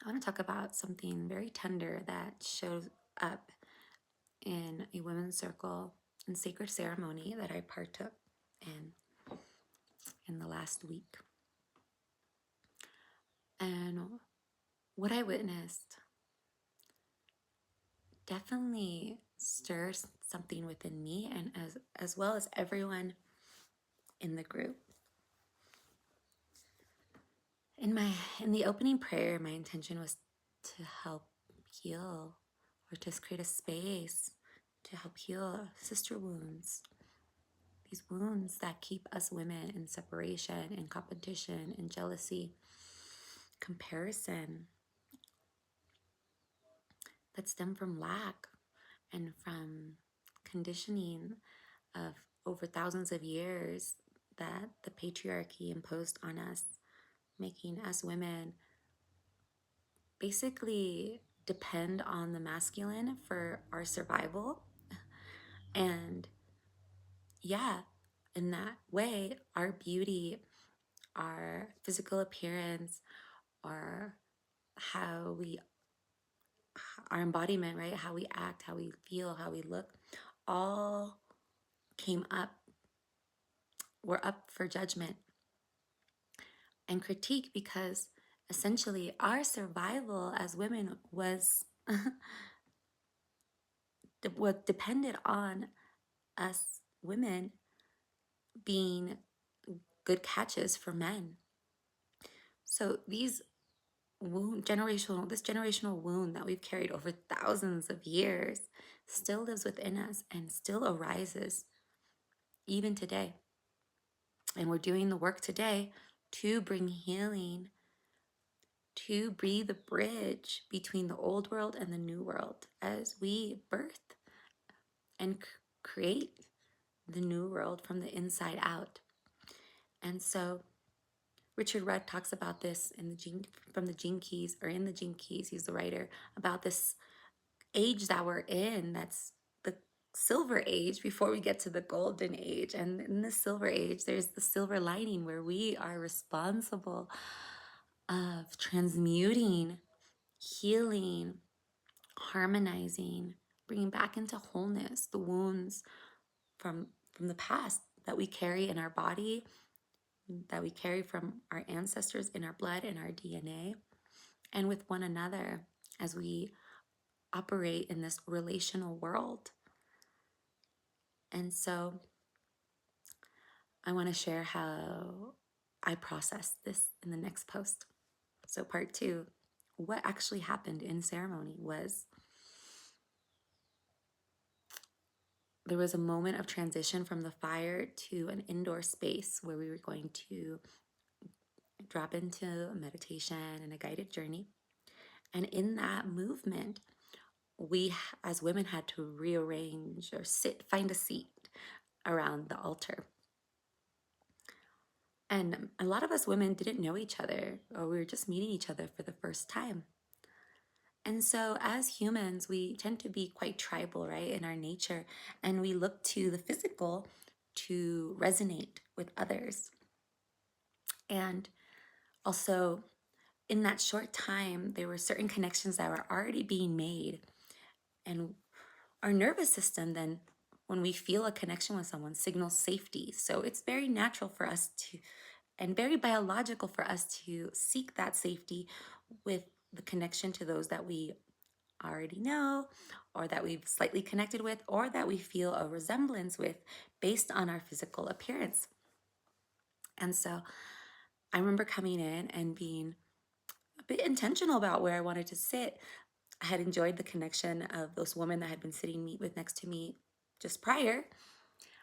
I want to talk about something very tender that shows up in a women's circle and sacred ceremony that I partook in the last week. And what I witnessed definitely stirs something within me and as well as everyone in the group. In the opening prayer, my intention was to help heal or to create a space to help heal sister wounds. These wounds that keep us women in separation, in competition, in jealousy, comparison, that stem from lack and from conditioning of over thousands of years that the patriarchy imposed on us, making us women basically depend on the masculine for our survival. And yeah, in that way, our beauty, our physical appearance, our our embodiment, right? How we act, how we feel, how we look, all came up, were up for judgment and critique because essentially our survival as women was what depended on us women being good catches for men. So this generational wound that we've carried over thousands of years still lives within us and still arises even today. And we're doing the work today to bring healing, to be the bridge between the old world and the new world as we birth and create the new world from the inside out. And so Richard Rudd talks about this in the Gene Keys, or in the Gene Keys, he's the writer, about this age that we're in, that's the silver age before we get to the golden age. And in the silver age, there's the silver lining where we are responsible of transmuting, healing, harmonizing, bringing back into wholeness the wounds from the past that we carry in our body, that we carry from our ancestors in our blood and our DNA, and with one another as we operate in this relational world. And so I want to share how I process this in the next post. So part 2, what actually happened in ceremony was there was a moment of transition from the fire to an indoor space where we were going to drop into a meditation and a guided journey. And in that movement, we as women had to rearrange or find a seat around the altar. And a lot of us women didn't know each other, or we were just meeting each other for the first time. And so as humans, we tend to be quite tribal, right, in our nature, and we look to the physical to resonate with others. And also, in that short time, there were certain connections that were already being made. And our nervous system then, when we feel a connection with someone, signals safety. So it's very natural for us to, and very biological for us to seek that safety with the connection to those that we already know, or that we've slightly connected with, or that we feel a resemblance with based on our physical appearance. And so I remember coming in and being a bit intentional about where I wanted to sit. I had enjoyed the connection of those women that had been sitting next to me just prior.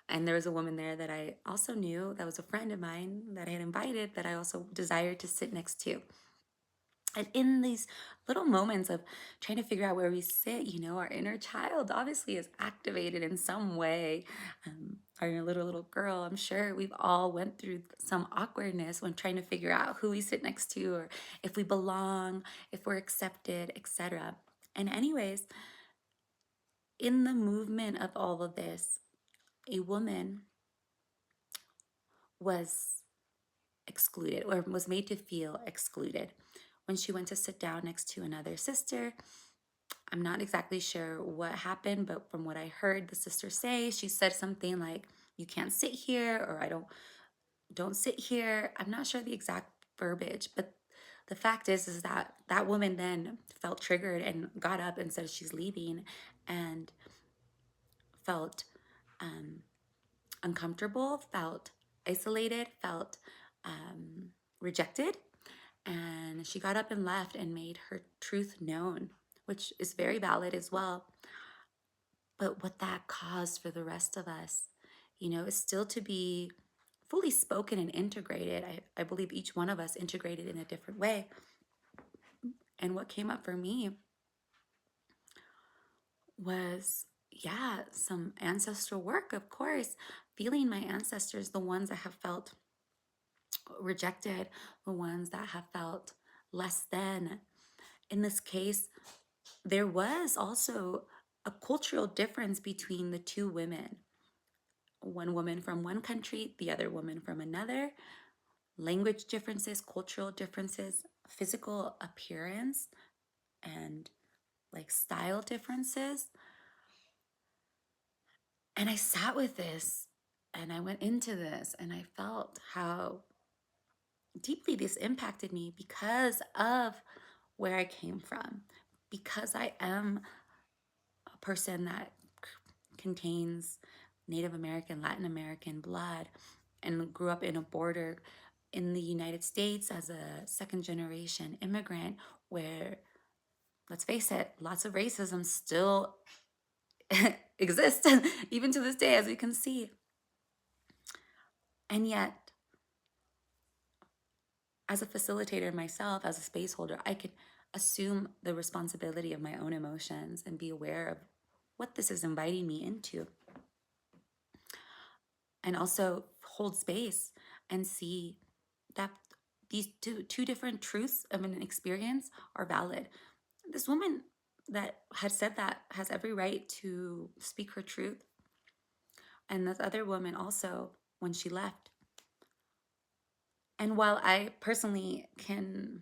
And there was a woman there that I also knew that was a friend of mine that I had invited that I also desired to sit next to. And in these little moments of trying to figure out where we sit, our inner child obviously is activated in some way. Our little girl, I'm sure we've all went through some awkwardness when trying to figure out who we sit next to, or if we belong, if we're accepted, etc. And anyways, in the movement of all of this, a woman was excluded, or was made to feel excluded. when she went to sit down next to another sister. I'm not exactly sure what happened, but from what I heard the sister say, she said something like, "You can't sit here," or don't sit here. I'm not sure the exact verbiage, but the fact is that that woman then felt triggered and got up and said she's leaving, and felt uncomfortable, felt isolated, felt rejected. And she got up and left and made her truth known, which is very valid as well. But what that caused for the rest of us, is still to be fully spoken and integrated. I believe each one of us integrated in a different way. And what came up for me was, yeah, some ancestral work, of course, feeling my ancestors, the ones that have felt rejected, the ones that have felt less than. In this case, there was also a cultural difference between the two women. One woman from one country, the other woman from another. Language differences, cultural differences, physical appearance, and like style differences. And I sat with this and I went into this and I felt how deeply this impacted me because of where I came from, because I am a person that contains Native American, Latin American blood, and grew up in a border in the United States as a second generation immigrant where, let's face it, lots of racism still exists, even to this day, as we can see. And yet, as a facilitator myself, as a space holder, I could assume the responsibility of my own emotions and be aware of what this is inviting me into. And also hold space and see that these two different truths of an experience are valid. This woman that had said that has every right to speak her truth. And this other woman also, when she left. And while I personally can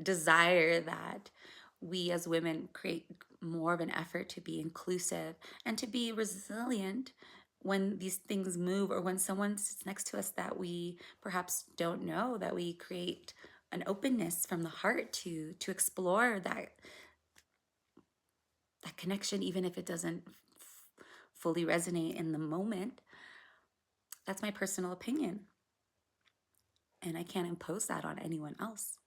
desire that we as women create more of an effort to be inclusive and to be resilient when these things move, or when someone sits next to us that we perhaps don't know, that we create an openness from the heart to explore that connection, even if it doesn't fully resonate in the moment. That's my personal opinion, and I can't impose that on anyone else.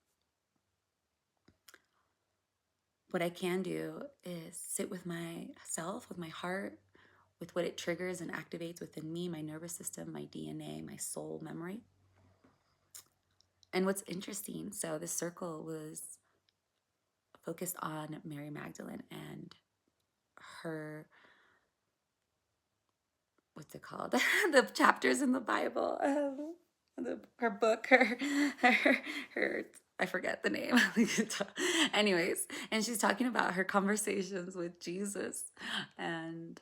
What I can do is sit with myself, with my heart, with what it triggers and activates within me, my nervous system, my DNA, my soul memory. And what's interesting, so this circle was focused on Mary Magdalene and her, what's it called? The chapters in the Bible, her book, her I forget the name. Anyways, and she's talking about her conversations with Jesus and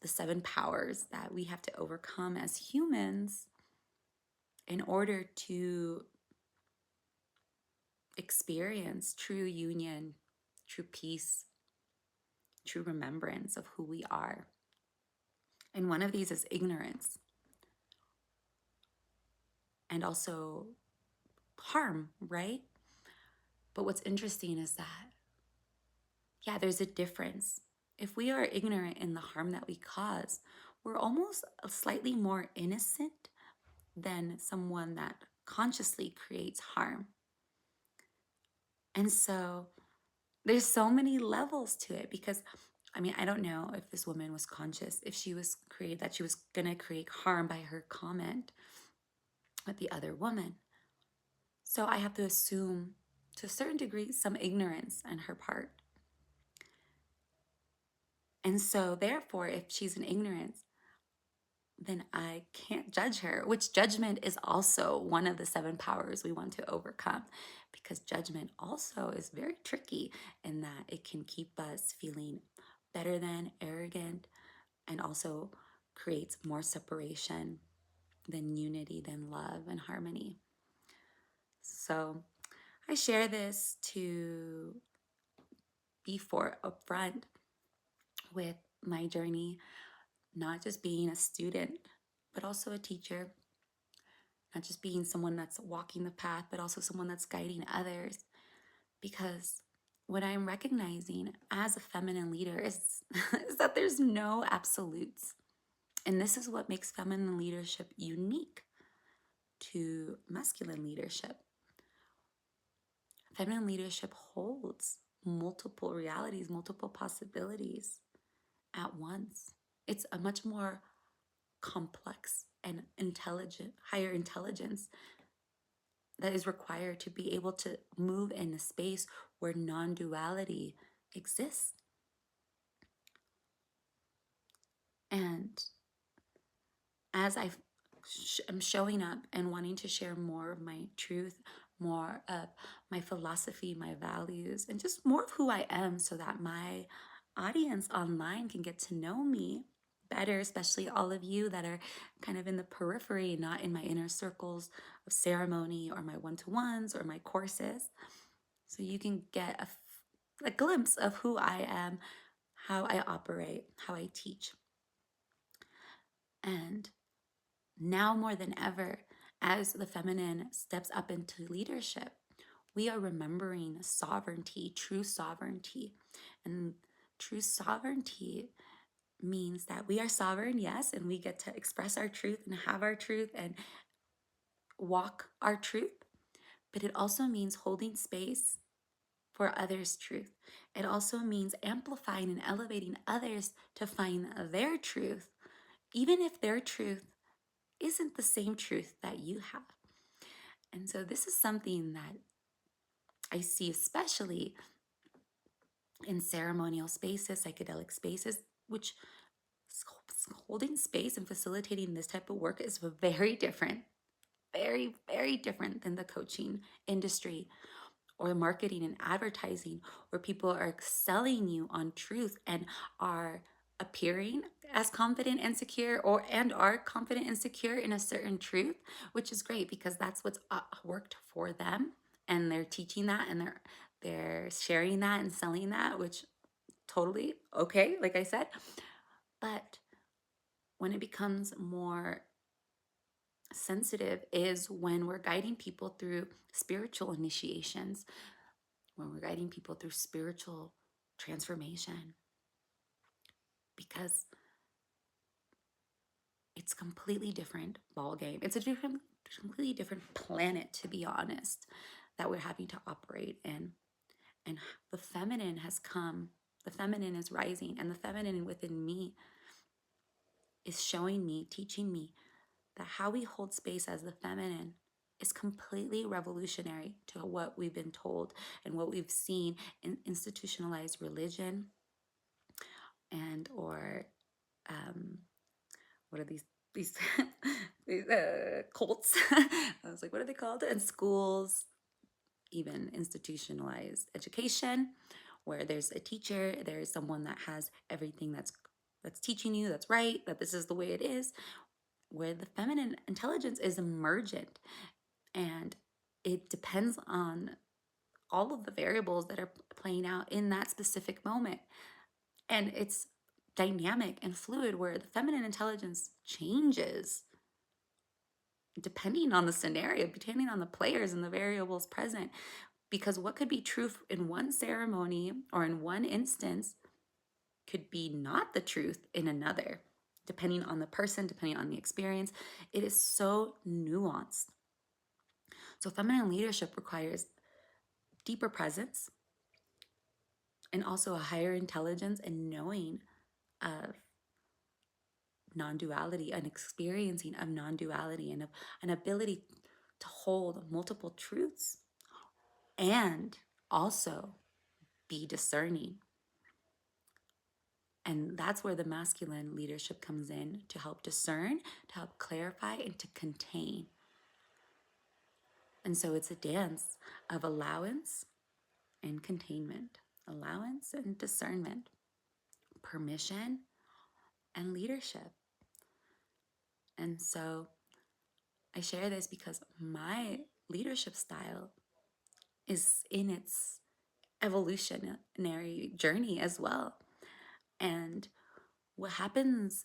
the 7 powers that we have to overcome as humans in order to experience true union, true peace, true remembrance of who we are. And one of these is ignorance, and also harm, right? But what's interesting is that, yeah, there's a difference. If we are ignorant in the harm that we cause, we're almost slightly more innocent than someone that consciously creates harm. And so there's so many levels to it, because I don't know if this woman was conscious, if she was that she was going to create harm by her comment with the other woman. So I have to assume, to a certain degree, some ignorance on her part. And so therefore, if she's in ignorance, then I can't judge her, which judgment is also one of the 7 powers we want to overcome, because judgment also is very tricky in that it can keep us feeling better than, arrogant, and also creates more separation than unity, than love and harmony. So I share this to be upfront with my journey, not just being a student, but also a teacher, not just being someone that's walking the path, but also someone that's guiding others. Because what I'm recognizing as a feminine leader is, is that there's no absolutes. And this is what makes feminine leadership unique to masculine leadership. Feminine leadership holds multiple realities, multiple possibilities at once. It's a much more complex and intelligent, higher intelligence that is required to be able to move in a space where non-duality exists. And as I'm showing up and wanting to share more of my truth, more of my philosophy, my values, and just more of who I am so that my audience online can get to know me better, especially all of you that are kind of in the periphery, not in my inner circles of ceremony or my one-to-ones or my courses. So you can get a glimpse of who I am, how I operate, how I teach. And now more than ever, as the feminine steps up into leadership, we are remembering sovereignty, true sovereignty. And true sovereignty means that we are sovereign, yes, and we get to express our truth and have our truth and walk our truth. But it also means holding space for others' truth. It also means amplifying and elevating others to find their truth, even if their truth isn't the same truth that you have. And so this is something that I see especially in ceremonial spaces, psychedelic spaces, which holding space and facilitating this type of work is very different, very, very different than the coaching industry or marketing and advertising, where people are selling you on truth and are appearing as confident and secure and are confident and secure in a certain truth, which is great because that's what's worked for them, and they're teaching that and they're sharing that and selling that, which totally okay, like I said. But when it becomes more sensitive is when we're guiding people through spiritual initiations, when we're guiding people through spiritual transformation, because it's a completely different ball game. It's a completely different planet, to be honest, that we're having to operate in. And the feminine has come, the feminine is rising, and the feminine within me is showing me, teaching me that how we hold space as the feminine is completely revolutionary to what we've been told and what we've seen in institutionalized religion and or what are these these cults? I was like, what are they called? In schools, even institutionalized education, where there's a teacher, there's someone that has everything that's teaching you that's right, that this is the way it is, where the feminine intelligence is emergent and it depends on all of the variables that are playing out in that specific moment. And it's dynamic and fluid, where the feminine intelligence changes depending on the scenario, depending on the players and the variables present. Because what could be true in one ceremony or in one instance could be not the truth in another, depending on the person, depending on the experience. It is so nuanced. So feminine leadership requires deeper presence and also a higher intelligence and knowing of non-duality, an experiencing of non-duality, and an ability to hold multiple truths and also be discerning. And that's where the masculine leadership comes in, to help discern, to help clarify, and to contain. And so it's a dance of allowance and containment, allowance and discernment, permission and leadership. And so I share this because my leadership style is in its evolutionary journey as well. And what happens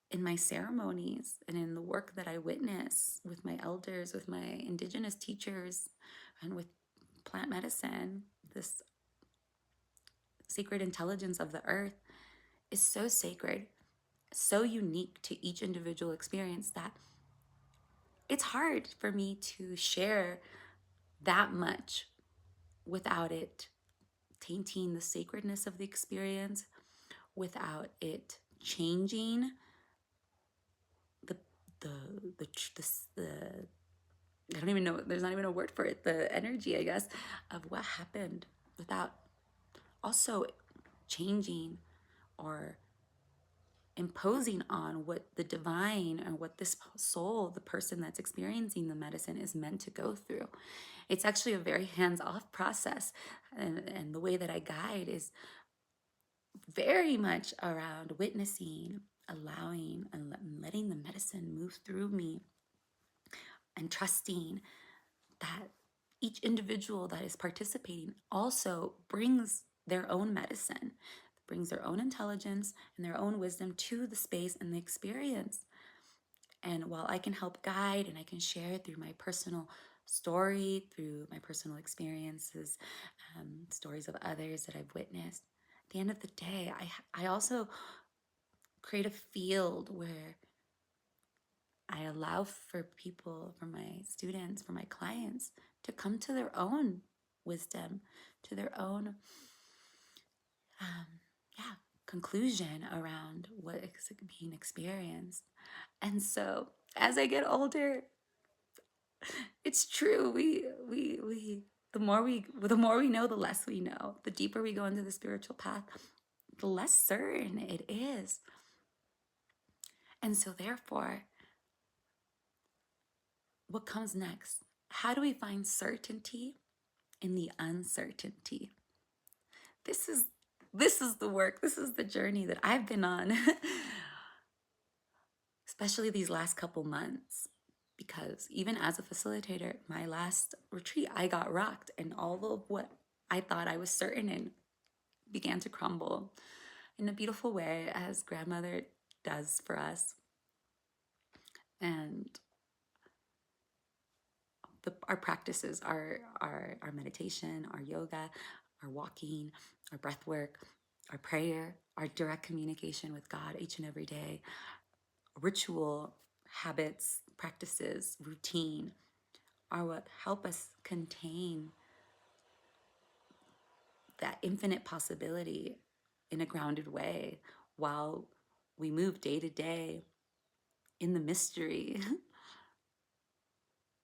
in my ceremonies and in the work that I witness with my elders, with my indigenous teachers, and with plant medicine, this sacred intelligence of the earth is so sacred, so unique to each individual experience that it's hard for me to share that much without it tainting the sacredness of the experience, without it changing the the the the I don't even know, there's not even a word for it, the energy, I guess, of what happened, without also changing or imposing on what the divine or what this soul, the person that's experiencing the medicine, is meant to go through. It's actually a very hands-off process. And the way that I guide is very much around witnessing, allowing, and letting the medicine move through me, and trusting that each individual that is participating also brings their own medicine, brings their own intelligence and their own wisdom to the space and the experience. And while I can help guide and I can share through my personal story, through my personal experiences, stories of others that I've witnessed, at the end of the day, I also create a field where I allow for people, for my students, for my clients to come to their own wisdom, to their own yeah, conclusion around what is being experienced. And so as I get older, it's true. The more we know, the less we know. The deeper we go into the spiritual path, the less certain it is. And so therefore, what comes next? How do we find certainty in the uncertainty? This is the work. This is the journey that I've been on, especially these last couple months. Because even as a facilitator, my last retreat, I got rocked, and all of what I thought I was certain in began to crumble in a beautiful way, as grandmother does for us. And our practices, our meditation, our yoga, our walking, our breath work, our prayer, our direct communication with God each and every day, ritual, habits, practices, routine are what help us contain that infinite possibility in a grounded way while we move day to day in the mystery,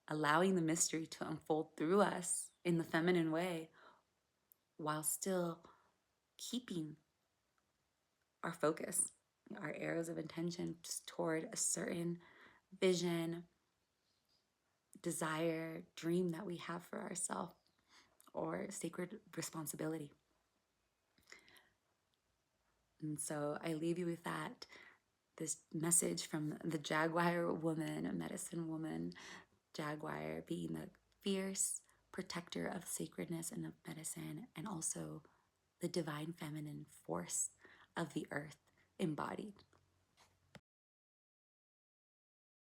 allowing the mystery to unfold through us in the feminine way while still keeping our focus, our arrows of intention toward a certain vision, desire, dream that we have for ourselves, or sacred responsibility. And so I leave you with that, this message from the Jaguar Woman, a medicine woman, Jaguar being the fierce protector of sacredness and of medicine, and also the divine feminine force of the earth embodied.